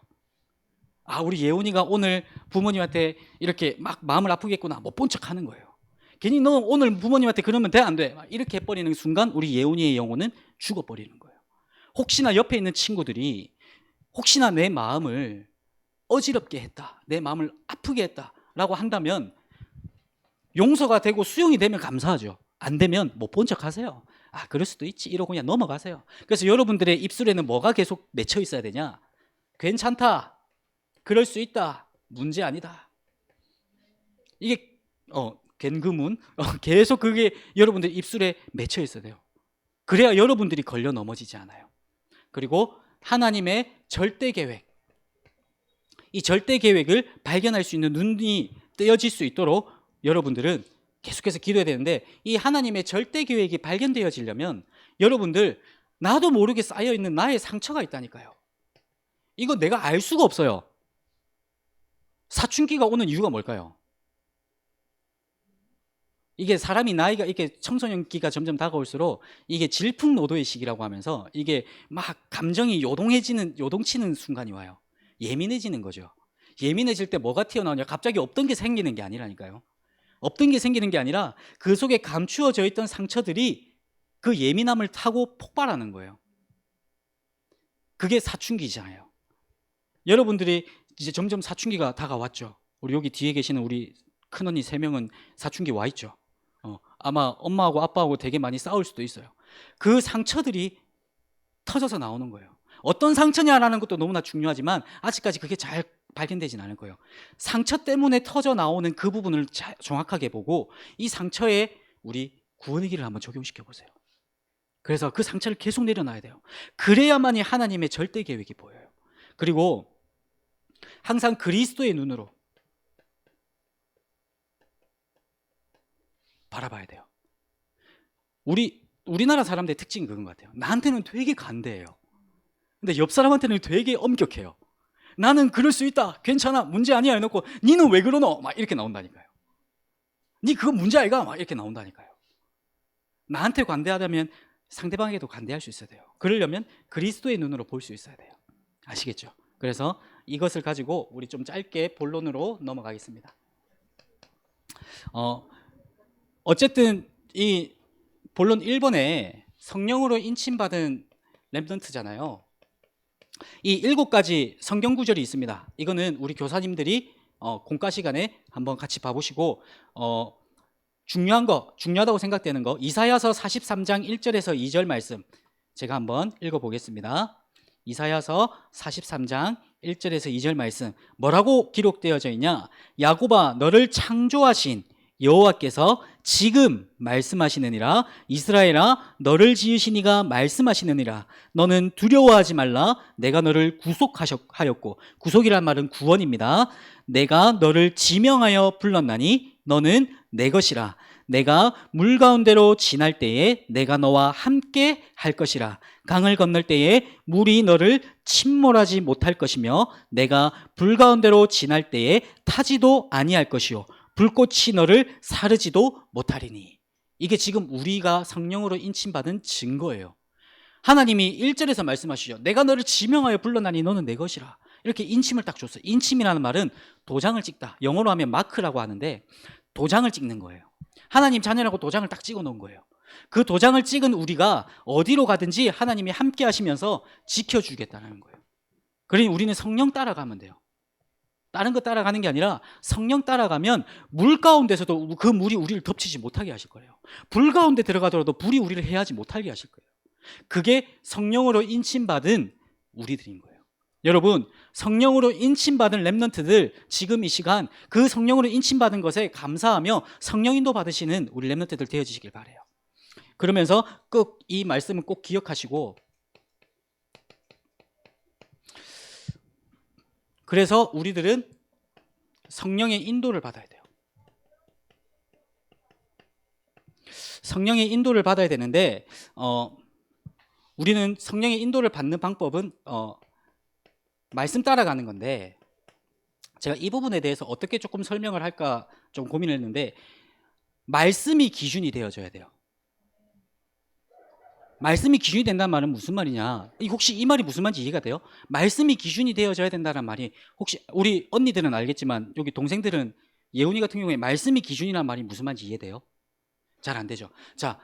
아, 우리 예훈이가 오늘 부모님한테 이렇게 막 마음을 아프게 했구나, 못 본 척하는 거예요. 괜히 너 오늘 부모님한테 그러면 돼 안 돼? 이렇게 해버리는 순간 우리 예훈이의 영혼은 죽어버리는 거예요. 혹시나 옆에 있는 친구들이 혹시나 내 마음을 어지럽게 했다, 내 마음을 아프게 했다라고 한다면 용서가 되고 수용이 되면 감사하죠. 안 되면 못 본 척 하세요. 아, 그럴 수도 있지 이러고 그냥 넘어가세요. 그래서 여러분들의 입술에는 뭐가 계속 맺혀 있어야 되냐? 괜찮다, 그럴 수 있다, 문제 아니다. 이게 갠그문 계속 그게 여러분들 입술에 맺혀 있어야 돼요. 그래야 여러분들이 걸려 넘어지지 않아요. 그리고 하나님의 절대 계획, 이 절대 계획을 발견할 수 있는 눈이 뜨여질 수 있도록 여러분들은 계속해서 기도해야 되는데, 이 하나님의 절대 계획이 발견되어지려면 여러분들, 나도 모르게 쌓여있는 나의 상처가 있다니까요. 이거 내가 알 수가 없어요. 사춘기가 오는 이유가 뭘까요? 이게 사람이 나이가 이렇게 청소년기가 점점 다가올수록 이게 질풍노도의 시기라고 하면서 이게 막 감정이 요동치는 순간이 와요. 예민해지는 거죠. 예민해질 때 뭐가 튀어나오냐? 갑자기 없던 게 생기는 게 아니라니까요. 없던 게 생기는 게 아니라 그 속에 감추어져 있던 상처들이 그 예민함을 타고 폭발하는 거예요. 그게 사춘기잖아요. 여러분들이 이제 점점 사춘기가 다가왔죠. 우리 여기 뒤에 계시는 우리 큰언니 3명은 사춘기 와 있죠. 아마 엄마하고 아빠하고 되게 많이 싸울 수도 있어요. 그 상처들이 터져서 나오는 거예요. 어떤 상처냐라는 것도 너무나 중요하지만 아직까지 그게 잘 발견되진 않을 거예요. 상처 때문에 터져 나오는 그 부분을 정확하게 보고 이 상처에 우리 구원의 길을 한번 적용시켜 보세요. 그래서 그 상처를 계속 내려놔야 돼요. 그래야만이 하나님의 절대 계획이 보여요. 그리고 항상 그리스도의 눈으로 바라봐야 돼요. 우리나라 사람들의 특징이 그런 것 같아요. 나한테는 되게 간대해요. 근데 옆 사람한테는 되게 엄격해요. 나는 그럴 수 있다, 괜찮아, 문제 아니야 해놓고 니는 왜 그러노? 막 이렇게 나온다니까요. 니 그거 문제 아이가? 막 이렇게 나온다니까요. 나한테 관대하다면 상대방에게도 관대할 수 있어야 돼요. 그러려면 그리스도의 눈으로 볼 수 있어야 돼요. 아시겠죠? 그래서 이것을 가지고 우리 좀 짧게 본론으로 넘어가겠습니다. 어쨌든 이 본론 1번에 성령으로 인침받은 렘넌트잖아요. 이 7가지 성경 구절이 있습니다. 이거는 우리 교사님들이 공과 시간에 한번 같이 봐보시고 중요하다고 생각되는 거, 이사야서 43장 1절에서 2절 말씀 제가 한번 읽어보겠습니다. 이사야서 43장 1절에서 2절 말씀 뭐라고 기록되어져 있냐? 야곱아, 너를 창조하신 여호와께서 지금 말씀하시느니라. 이스라엘아, 너를 지으신 이가 말씀하시느니라. 너는 두려워하지 말라. 내가 너를 구속하였고, 구속이란 말은 구원입니다. 내가 너를 지명하여 불렀나니 너는 내 것이라. 내가 물 가운데로 지날 때에 내가 너와 함께 할 것이라. 강을 건널 때에 물이 너를 침몰하지 못할 것이며 내가 불 가운데로 지날 때에 타지도 아니할 것이요 불꽃이 너를 사르지도 못하리니. 이게 지금 우리가 성령으로 인침받은 증거예요. 하나님이 1절에서 말씀하시죠. 내가 너를 지명하여 불러나니 너는 내 것이라. 이렇게 인침을 딱 줬어요. 인침이라는 말은 도장을 찍다, 영어로 하면 마크라고 하는데 도장을 찍는 거예요. 하나님 자녀라고 도장을 딱 찍어 놓은 거예요. 그 도장을 찍은 우리가 어디로 가든지 하나님이 함께 하시면서 지켜주겠다는 거예요. 그러니 우리는 성령 따라가면 돼요. 다른 거 따라가는 게 아니라 성령 따라가면 물 가운데서도 그 물이 우리를 덮치지 못하게 하실 거예요. 불 가운데 들어가더라도 불이 우리를 해하지 못하게 하실 거예요. 그게 성령으로 인침받은 우리들인 거예요. 여러분, 성령으로 인침받은 렘넌트들, 지금 이 시간 그 성령으로 인침받은 것에 감사하며 성령 인도 받으시는 우리 렘넌트들 되어지시길 바라요. 그러면서 꼭 이 말씀은 꼭 기억하시고, 그래서 우리들은 성령의 인도를 받아야 돼요. 성령의 인도를 받아야 되는데 우리는 성령의 인도를 받는 방법은 말씀 따라가는 건데, 제가 이 부분에 대해서 어떻게 조금 설명을 할까 좀 고민을 했는데, 말씀이 기준이 되어져야 돼요. 말씀이 기준이 된다는 말은 무슨 말이냐? 혹시 이 말이 무슨 말인지 이해가 돼요? 말씀이 기준이 되어져야 된다는 말이, 혹시 우리 언니들은 알겠지만 여기 동생들은, 예훈이 같은 경우에 말씀이 기준이라는 말이 무슨 말인지 이해돼요? 잘 안 되죠. 자,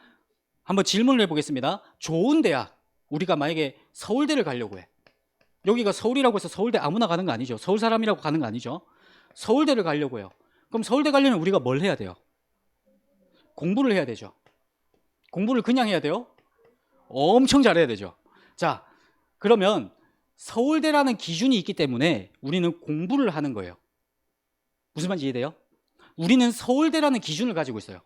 한번 질문을 해보겠습니다. 좋은 대학, 우리가 만약에 서울대를 가려고 해. 여기가 서울이라고 해서 서울대 아무나 가는 거 아니죠. 서울 사람이라고 가는 거 아니죠. 서울대를 가려고 해요. 그럼 서울대 가려면 우리가 뭘 해야 돼요? 공부를 해야 되죠. 공부를 그냥 해야 돼요? 엄청 잘해야 되죠. 자, 그러면 서울대라는 기준이 있기 때문에 우리는 공부를 하는 거예요. 무슨 말인지 이해돼요? 우리는 서울대라는 기준을 가지고 있어요.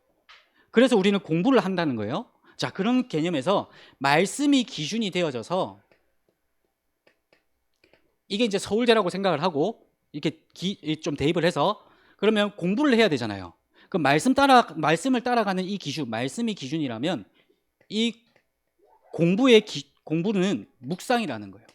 그래서 우리는 공부를 한다는 거예요. 자, 그런 개념에서 말씀이 기준이 되어져서 이게 이제 서울대라고 생각을 하고 이렇게 좀 대입을 해서 그러면 공부를 해야 되잖아요. 그럼 말씀을 따라가는 이 기준, 말씀이 기준이라면 이 공부는 묵상이라는 거예요.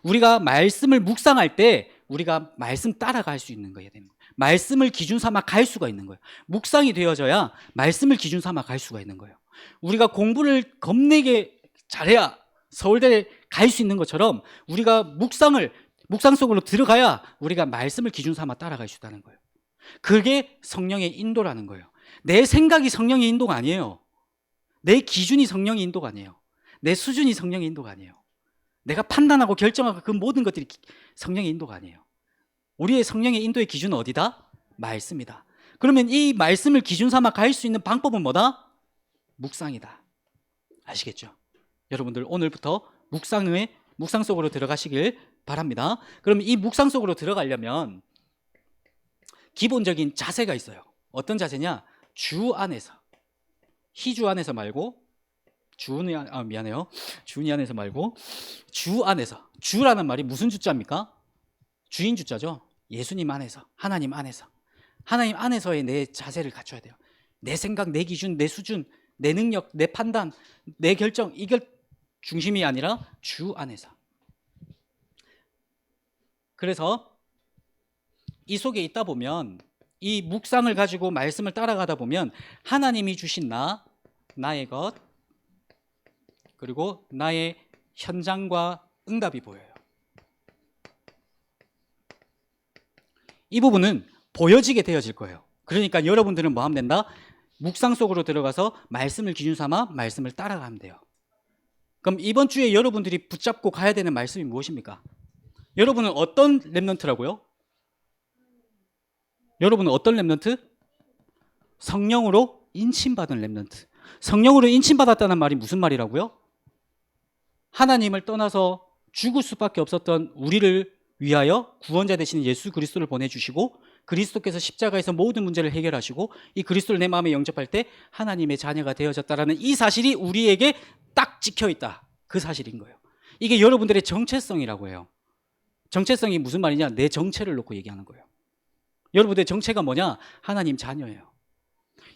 우리가 말씀을 묵상할 때 우리가 말씀 따라갈 수 있는 거예요. 말씀을 기준 삼아 갈 수가 있는 거예요. 묵상이 되어져야 말씀을 기준 삼아 갈 수가 있는 거예요. 우리가 공부를 겁내게 잘해야 서울대에 갈 수 있는 것처럼 우리가 묵상 속으로 들어가야 우리가 말씀을 기준 삼아 따라갈 수 있다는 거예요. 그게 성령의 인도라는 거예요. 내 생각이 성령의 인도가 아니에요. 내 기준이 성령의 인도가 아니에요. 내 수준이 성령의 인도가 아니에요. 내가 판단하고 결정하고 그 모든 것들이 성령의 인도가 아니에요. 우리의 성령의 인도의 기준은 어디다? 말씀이다. 그러면 이 말씀을 기준 삼아 갈 수 있는 방법은 뭐다? 묵상이다. 아시겠죠? 여러분들 오늘부터 묵상 속으로 들어가시길 바랍니다. 그럼 이 묵상 속으로 들어가려면 기본적인 자세가 있어요. 어떤 자세냐? 주 안에서. 희주 안에서 말고 주은이 안에서 말고 주 안에서. 주라는 말이 무슨 주자입니까? 주인 주자죠. 예수님 안에서, 하나님 안에서. 하나님 안에서의 내 자세를 갖춰야 돼요. 내 생각, 내 기준, 내 수준, 내 능력, 내 판단, 내 결정, 이게 중심이 아니라 주 안에서. 그래서 이 속에 있다 보면 이 묵상을 가지고 말씀을 따라가다 보면 하나님이 주신 나의 것, 그리고 나의 현장과 응답이 보여요. 이 부분은 보여지게 되어질 거예요. 그러니까 여러분들은 뭐 하면 된다? 묵상 속으로 들어가서 말씀을 기준 삼아 말씀을 따라가면 돼요. 그럼 이번 주에 여러분들이 붙잡고 가야 되는 말씀이 무엇입니까? 여러분은 어떤 렘넌트라고요? 여러분은 어떤 렘넌트? 성령으로 인침받은 렘넌트. 성령으로 인침받았다는 말이 무슨 말이라고요? 하나님을 떠나서 죽을 수밖에 없었던 우리를 위하여 구원자 되시는 예수 그리스도를 보내주시고 그리스도께서 십자가에서 모든 문제를 해결하시고 이 그리스도를 내 마음에 영접할 때 하나님의 자녀가 되어졌다라는 이 사실이 우리에게 딱 찍혀있다. 그 사실인 거예요. 이게 여러분들의 정체성이라고 해요. 정체성이 무슨 말이냐? 내 정체를 놓고 얘기하는 거예요. 여러분들의 정체가 뭐냐? 하나님 자녀예요.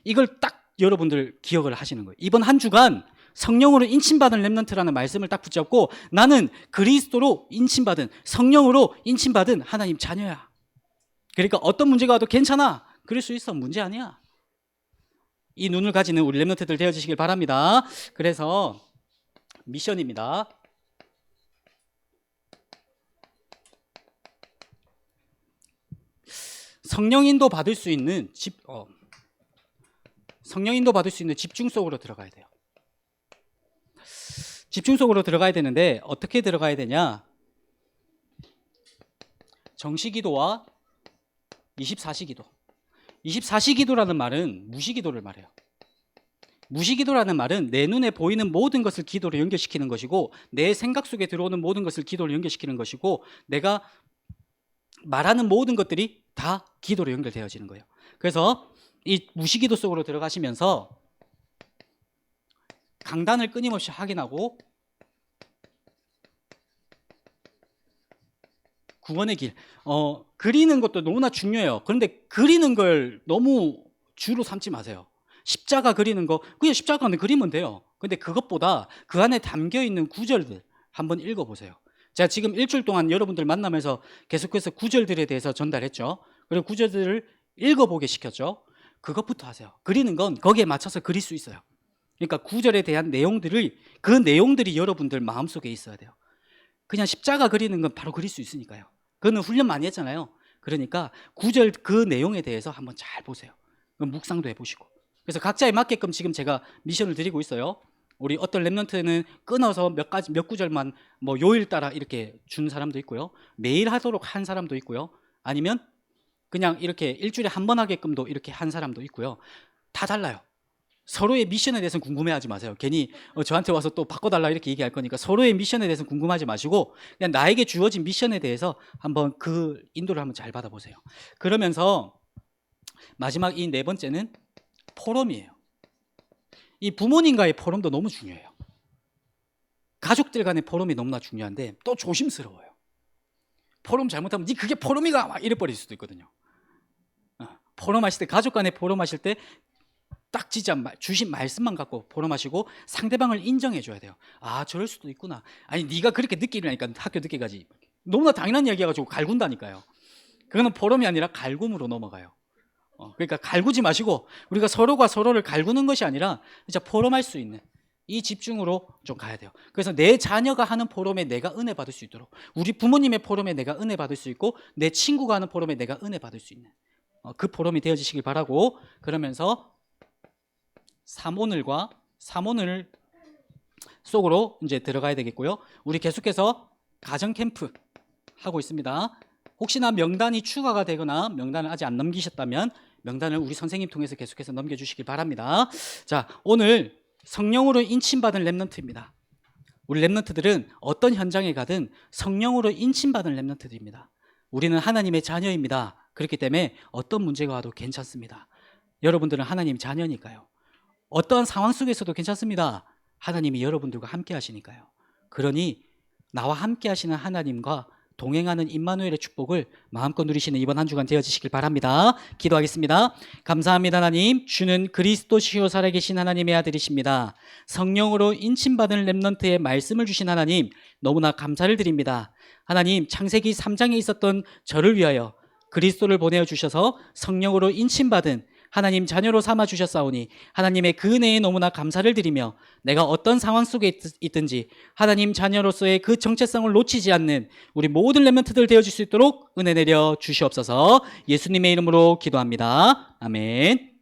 이걸 딱 여러분들 기억을 하시는 거예요. 이번 한 주간 성령으로 인침받은 렘넌트라는 말씀을 딱 붙잡고 나는 그리스도로 인침받은, 성령으로 인침받은 하나님 자녀야. 그러니까 어떤 문제가 와도 괜찮아. 그럴 수 있어. 문제 아니야. 이 눈을 가지는 우리 렘넌트들 되어주시길 바랍니다. 그래서 미션입니다. 성령 인도 받을 수 있는 집중 속으로 들어가야 돼요. 집중 속으로 들어가야 되는데 어떻게 들어가야 되냐? 정시기도와 24시기도. 24시기도라는 말은 무시기도를 말해요. 무시기도라는 말은 내 눈에 보이는 모든 것을 기도로 연결시키는 것이고 내 생각 속에 들어오는 모든 것을 기도로 연결시키는 것이고 내가 말하는 모든 것들이 다 기도로 연결되어지는 거예요. 그래서 이 무시기도 속으로 들어가시면서 강단을 끊임없이 확인하고 구원의 길, 그리는 것도 너무나 중요해요. 그런데 그리는 걸 너무 주로 삼지 마세요. 십자가 그리는 거 그냥 십자가는 그리면 돼요. 근데 그것보다 그 안에 담겨있는 구절들 한번 읽어보세요. 제가 지금 일주일 동안 여러분들 만나면서 계속해서 구절들에 대해서 전달했죠. 그리고 구절들을 읽어보게 시켰죠. 그것부터 하세요. 그리는 건 거기에 맞춰서 그릴 수 있어요. 그러니까 구절에 대한 그 내용들이 여러분들 마음속에 있어야 돼요. 그냥 십자가 그리는 건 바로 그릴 수 있으니까요. 그거는 훈련 많이 했잖아요. 그러니까 구절 그 내용에 대해서 한번 잘 보세요. 묵상도 해보시고. 그래서 각자에 맞게끔 지금 제가 미션을 드리고 있어요. 우리 어떤 렘넌트는 끊어서 몇 구절만 뭐 요일 따라 이렇게 준 사람도 있고요. 매일 하도록 한 사람도 있고요. 아니면 그냥 이렇게 일주일에 한 번 하게끔도 이렇게 한 사람도 있고요. 다 달라요. 서로의 미션에 대해서는 궁금해하지 마세요. 괜히 저한테 와서 또 바꿔달라 이렇게 얘기할 거니까 서로의 미션에 대해서는 궁금하지 마시고 그냥 나에게 주어진 미션에 대해서 한번 그 인도를 한번 잘 받아보세요. 그러면서 마지막 이 네 번째는 포럼이에요. 이 부모님과의 포럼도 너무 중요해요. 가족들 간의 포럼이 너무나 중요한데 또 조심스러워요. 포럼 잘못하면 니 그게 포럼이가 막 이래 버릴 수도 있거든요. 포럼하실 때 가족 간에 포럼하실 때 딱 진짜 주신 말씀만 갖고 포럼하시고 상대방을 인정해 줘야 돼요. 아 저럴 수도 있구나. 아니 네가 그렇게 늦게 일어나니까 학교 늦게 가지. 너무나 당연한 이야기여가지고 갈군다니까요. 그거는 포럼이 아니라 갈굼으로 넘어가요. 그러니까 갈구지 마시고 우리가 서로가 서로를 갈구는 것이 아니라 진짜 포럼할 수 있는 이 집중으로 좀 가야 돼요. 그래서 내 자녀가 하는 포럼에 내가 은혜 받을 수 있도록 우리 부모님의 포럼에 내가 은혜 받을 수 있고 내 친구가 하는 포럼에 내가 은혜 받을 수 있는 그 포럼이 되어지시길 바라고 그러면서 삼오늘과 삼오늘 속으로 이제 들어가야 되겠고요. 우리 계속해서 가정 캠프 하고 있습니다. 혹시나 명단이 추가가 되거나 명단을 아직 안 넘기셨다면 명단을 우리 선생님 통해서 계속해서 넘겨주시길 바랍니다. 자, 오늘 성령으로 인침받은 렘넌트입니다. 우리 렘넌트들은 어떤 현장에 가든 성령으로 인침받은 렘넌트들입니다. 우리는 하나님의 자녀입니다. 그렇기 때문에 어떤 문제가 와도 괜찮습니다. 여러분들은 하나님 자녀니까요. 어떠한 상황 속에서도 괜찮습니다. 하나님이 여러분들과 함께 하시니까요. 그러니 나와 함께 하시는 하나님과 동행하는 임마누엘의 축복을 마음껏 누리시는 이번 한 주간 되어지시길 바랍니다. 기도하겠습니다. 감사합니다. 하나님, 주는 그리스도시요 살아계신 하나님의 아들이십니다. 성령으로 인침받은 렘넌트의 말씀을 주신 하나님 너무나 감사를 드립니다. 하나님, 창세기 3장에 있었던 저를 위하여 그리스도를 보내어 주셔서 성령으로 인침받은 하나님 자녀로 삼아 주셨사오니 하나님의 그 은혜에 너무나 감사를 드리며 내가 어떤 상황 속에 있든지 하나님 자녀로서의 그 정체성을 놓치지 않는 우리 모든 렘넌트들 되어줄 수 있도록 은혜 내려 주시옵소서. 예수님의 이름으로 기도합니다. 아멘.